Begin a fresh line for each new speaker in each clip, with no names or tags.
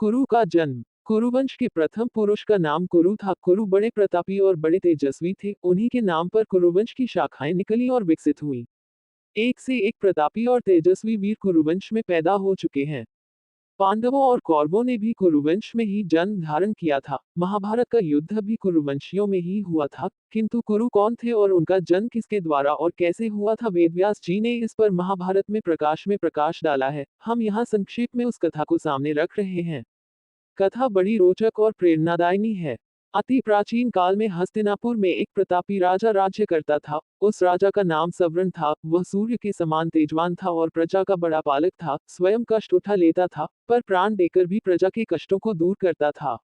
कुरु का जन्म। कुरुवंश के प्रथम पुरुष का नाम कुरु था। कुरु बड़े प्रतापी और बड़े तेजस्वी थे। उन्हीं के नाम पर कुरुवंश की शाखाएं निकली और विकसित हुई। एक से एक प्रतापी और तेजस्वी वीर कुरुवंश में पैदा हो चुके हैं। पांडवों और कौरवों ने भी कुरुवंश में ही जन्म धारण किया था। महाभारत का युद्ध भी कुरुवंशियों में ही हुआ था। किंतु कुरु कौन थे और उनका जन्म किसके द्वारा और कैसे हुआ था, वेदव्यास जी ने इस पर महाभारत में प्रकाश डाला है। हम यहाँ संक्षेप में उस कथा को सामने रख रहे हैं। कथा बड़ी रोचक और प्रेरणादायिनी है। अति प्राचीन काल में हस्तिनापुर में एक प्रतापी राजा राज्य करता था। उस राजा का नाम सवर्ण था। वह सूर्य के समान तेजवान था और प्रजा का बड़ा पालक था। स्वयं कष्ट उठा लेता था, पर प्राण देकर भी प्रजा के कष्टों को दूर करता था।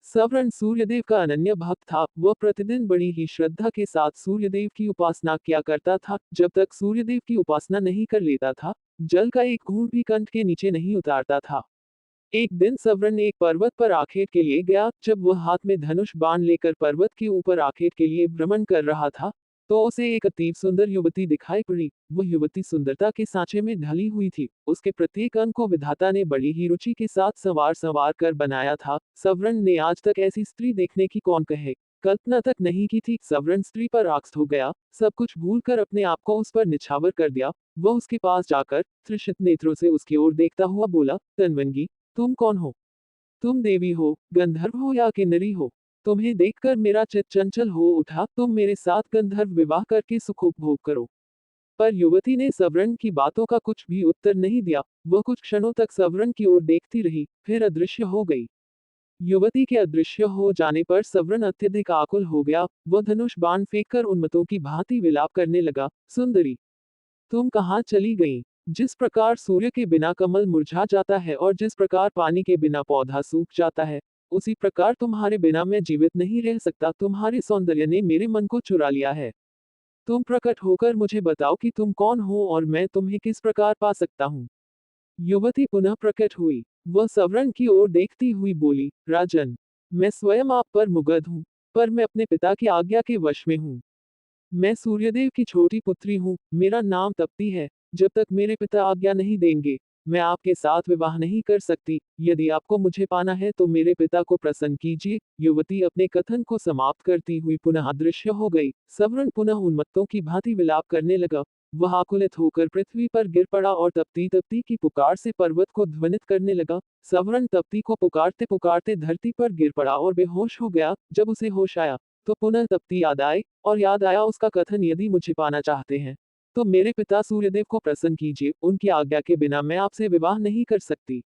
सवर्ण सूर्यदेव का अनन्य भक्त था। वह प्रतिदिन बड़ी ही श्रद्धा के साथ सूर्यदेव की उपासना किया करता था। जब तक सूर्यदेव की उपासना नहीं कर लेता था, जल का एक घूंट भी कंठ के नीचे नहीं उतारता था। एक दिन सवर्ण एक पर्वत पर आखेट के लिए गया। जब वह हाथ में धनुष बाण लेकर पर्वत के ऊपर आखेट के लिए भ्रमण कर रहा था, तो उसे एक अतीव सुंदर युवती दिखाई पड़ी। वह युवती सुंदरता के सांचे में ढली हुई थी। उसके प्रत्येक अंग को विधाता ने बड़ी ही रुचि के साथ संवार संवार कर बनाया था। सवर्ण ने आज तक ऐसी स्त्री देखने की कौन कहे, कल्पना तक नहीं की थी। सवर्ण स्त्री पर आकृष्ट हो गया। सब कुछ भूलकर अपने आप को उस पर निछावर कर दिया। वह उसके पास जाकर तृषित नेत्रों से उसकी ओर देखता हुआ बोला, तन्वंगी, तुम कौन हो? तुम देवी हो, गंधर्व हो या किन्नरी हो? तुम्हें देखकर मेरा चित्त चंचल हो उठा। तुम मेरे साथ गंधर्व विवाह करके सुख उपभोग करो। पर युवती ने सवर्ण की बातों का कुछ भी उत्तर नहीं दिया। वह कुछ क्षणों तक सवर्ण की ओर देखती रही, फिर अदृश्य हो गई। युवती के अदृश्य हो जाने पर सवर्ण अत्यधिक आकुल हो गया। वह धनुष बाण फेंककर उन्मत्तों की भांति विलाप करने लगा, सुंदरी, तुम कहाँ चली गई? जिस प्रकार सूर्य के बिना कमल मुरझा जाता है और जिस प्रकार पानी के बिना पौधा सूख जाता है, उसी प्रकार तुम्हारे बिना मैं जीवित नहीं रह सकता। तुम्हारे सौंदर्य ने मेरे मन को चुरा लिया है। तुम प्रकट होकर मुझे बताओ कि तुम कौन हो और मैं तुम्हें किस प्रकार पा सकता हूँ। युवती पुनः प्रकट हुई। वह सवर्ण की ओर देखती हुई बोली, राजन, मैं स्वयं आप पर मुग्ध हूँ, पर मैं अपने पिता की आज्ञा के वश में हूँ। मैं सूर्यदेव की छोटी पुत्री हूँ। मेरा नाम तप्ती है। जब तक मेरे पिता आज्ञा नहीं देंगे, मैं आपके साथ विवाह नहीं कर सकती। यदि आपको मुझे पाना है तो मेरे पिता को प्रसन्न कीजिए। युवती अपने कथन को समाप्त करती हुई पुनः अदृश्य हो गई। सवर्ण पुनः उन्मत्तों की भांति विलाप करने लगा। वह आकुलित होकर पृथ्वी पर गिर पड़ा और तप्ती तप्ती की पुकार से पर्वत को ध्वनित करने लगा। सवर्ण तप्ती को पुकारते पुकारते धरती पर गिर पड़ा और बेहोश हो गया। जब उसे होश आया, तो पुनः तप्ती याद आए, और याद आया उसका कथन, यदि मुझे पाना चाहते हैं तो मेरे पिता सूर्यदेव को प्रसन्न कीजिए। उनकी आज्ञा के बिना मैं आपसे विवाह नहीं कर सकती।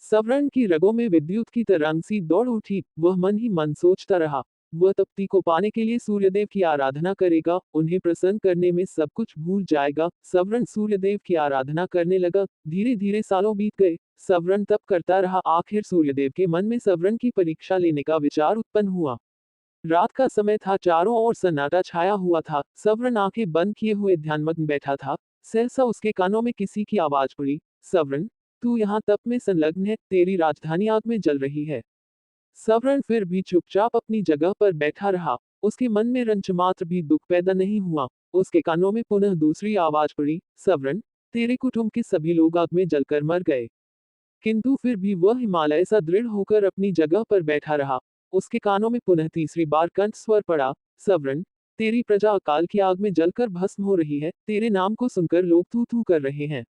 सवर्ण की रगों में विद्युत की तरंग सी दौड़ उठी। वह मन ही मन सोचता रहा, वह तप्ती को पाने के लिए सूर्यदेव की आराधना करेगा, उन्हें प्रसन्न करने में सब कुछ भूल जाएगा। सवर्ण सूर्यदेव की आराधना करने लगा। धीरे धीरे सालों बीत गए। सवर्ण तप करता रहा। आखिर सूर्यदेव के मन में सवर्ण की परीक्षा लेने का विचार उत्पन्न हुआ। रात का समय था। चारों ओर सन्नाटा छाया हुआ था। सवर्ण आंखें बंद किए हुए ध्यानमग्न बैठा था। सहसा उसके कानों में किसी की आवाज पड़ी, सवर्ण, तू यहाँ तप में संलग्न है, तेरी राजधानी आग में जल रही है। सवर्ण फिर भी चुपचाप अपनी जगह पर बैठा रहा। उसके मन में रंच मात्र भी दुख पैदा नहीं हुआ। उसके कानों में पुनः दूसरी आवाज पड़ी, सवर्ण, तेरे कुटुंब के सभी लोग आग में जलकर मर गए। किंतु फिर भी वह हिमालय सा दृढ़ होकर अपनी जगह पर बैठा रहा। उसके कानों में पुनः तीसरी बार कंठ स्वर पड़ा, सवर्ण, तेरी प्रजा अकाल की आग में जलकर भस्म हो रही है। तेरे नाम को सुनकर लोग थू थू कर रहे हैं।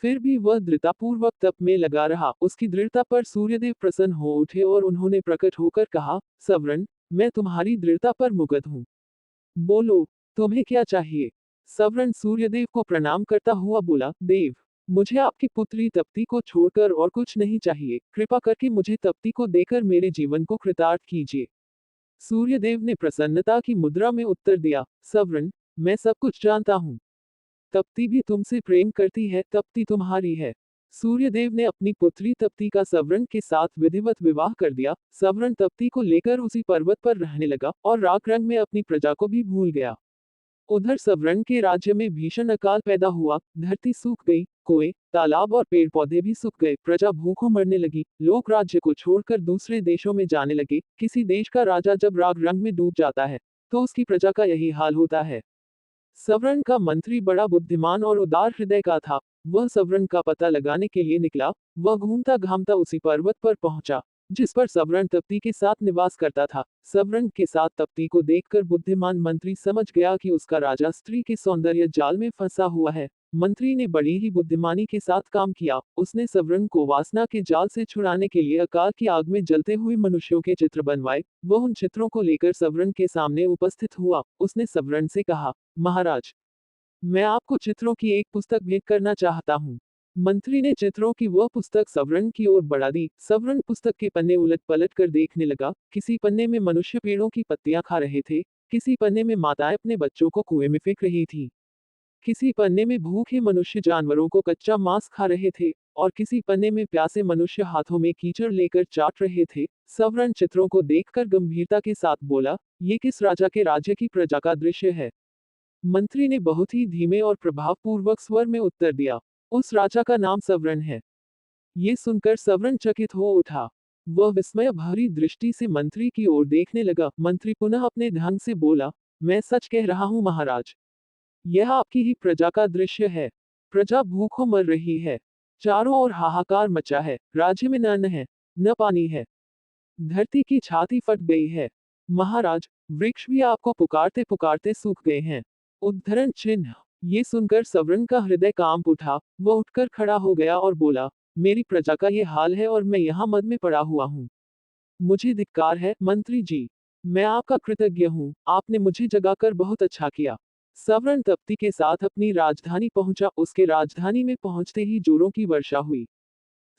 फिर भी वह दृढ़तापूर्वक तप में लगा रहा। उसकी दृढ़ता पर सूर्यदेव प्रसन्न हो उठे और उन्होंने प्रकट होकर कहा, सवर्ण, मैं तुम्हारी दृढ़ता पर मुग्ध हूँ। बोलो, तुम्हें क्या चाहिए? सवर्ण सूर्यदेव को प्रणाम करता हुआ बोला, देव, मुझे आपकी पुत्री तप्ती को छोड़कर और कुछ नहीं चाहिए। कृपा करके मुझे तप्ती को देकर मेरे जीवन को कृतार्थ कीजिए। सूर्यदेव ने प्रसन्नता की मुद्रा में उत्तर दिया, सवर्ण, मैं सब कुछ जानता हूँ। तप्ती भी तुमसे प्रेम करती है। तप्ती तुम्हारी है। सूर्यदेव ने अपनी पुत्री तप्ती का सवर्ण के साथ विधिवत विवाह कर दिया। सवर्ण तप्ती को लेकर उसी पर्वत पर रहने लगा और राग रंग में अपनी प्रजा को भी भूल गया। उधर सवर्ण के राज्य में भीषण अकाल पैदा हुआ। धरती सूख गई। कुएं, तालाब और पेड़ पौधे भी सूख गए। प्रजा भूखों मरने लगी। लोग राज्य को छोड़कर दूसरे देशों में जाने लगे। किसी देश का राजा जब राग रंग में डूब जाता है, तो उसकी प्रजा का यही हाल होता है। सवर्ण का मंत्री बड़ा बुद्धिमान और उदार हृदय का था। वह सवर्ण का पता लगाने के लिए निकला। वह घूमता घामता उसी पर्वत पर पहुंचा जिस पर सवर्ण तप्ती के साथ निवास करता था। सवर्ण के साथ तप्ती को देखकर बुद्धिमान मंत्री समझ गया कि उसका राजा स्त्री के सौंदर्य जाल में फंसा हुआ है। मंत्री ने बड़ी ही बुद्धिमानी के साथ काम किया। उसने सवर्ण को वासना के जाल से छुड़ाने के लिए अकाल की आग में जलते हुए मनुष्यों के चित्र बनवाए। वह उन चित्रों को लेकर सवर्ण के सामने उपस्थित हुआ। उसने सवर्ण से कहा, महाराज, मैं आपको चित्रों की एक पुस्तक भेंट करना चाहता हूँ। मंत्री ने चित्रों की वह पुस्तक सवर्ण की ओर बढ़ा दी। सवर्ण पुस्तक के पन्ने उलट पलट कर देखने लगा। किसी पन्ने में मनुष्य पेड़ों की पत्तियां खा रहे थे, किसी पन्ने में माताएं अपने बच्चों को कुएं में फेंक रही थी, किसी पन्ने में भूखे मनुष्य जानवरों को कच्चा मांस खा रहे थे, और किसी पन्ने में प्यासे मनुष्य हाथों में कीचड़ लेकर चाट रहे थे। सवर्ण चित्रों को देखकर गंभीरता के साथ बोला, ये किस राजा के राज्य की प्रजा का दृश्य है? मंत्री ने बहुत ही धीमे और प्रभावपूर्वक स्वर में उत्तर दिया, उस राजा का नाम सवर्ण है। ये सुनकर सवर्ण चकित हो उठा। वह विस्मय भरी दृष्टि से मंत्री की ओर देखने लगा। मंत्री पुनः अपने ढंग से बोला, मैं सच कह रहा हूं महाराज, यह आपकी ही प्रजा का दृश्य है। प्रजा भूखों मर रही है। चारों ओर हाहाकार मचा है। राज्य में न अन्न है, न पानी है। धरती की छाती फट गई है। महाराज, वृक्ष भी आपको पुकारते पुकारते सूख गए हैं। उद्धरण चिन्ह। ये सुनकर सवर्ण का हृदय कांप उठा। वह उठकर खड़ा हो गया और बोला, मेरी प्रजा का ये हाल है और मैं यहाँ मद में पड़ा हुआ हूँ। मुझे धिक्कार है, मंत्री जी। मैं आपका कृतज्ञ हूँ, आपने मुझे जगाकर बहुत अच्छा किया। सवर्ण तप्ती के साथ अपनी राजधानी पहुंचा। उसके राजधानी में पहुंचते ही जोरों की वर्षा हुई।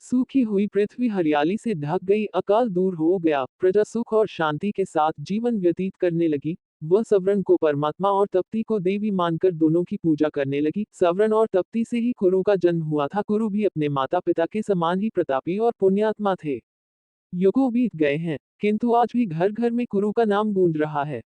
सूखी हुई पृथ्वी हरियाली से ढक गई। अकाल दूर हो गया। प्रजा सुख और शांति के साथ जीवन व्यतीत करने लगी। वह सवर्ण को परमात्मा और तप्ती को देवी मानकर दोनों की पूजा करने लगी। सवर्ण और तप्ती से ही कुरु का जन्म हुआ था। कुरु भी अपने माता पिता के समान ही प्रतापी और पुण्यात्मा थे। युगों बीत गए हैं, किंतु आज भी घर घर में कुरु का नाम गूंज रहा है।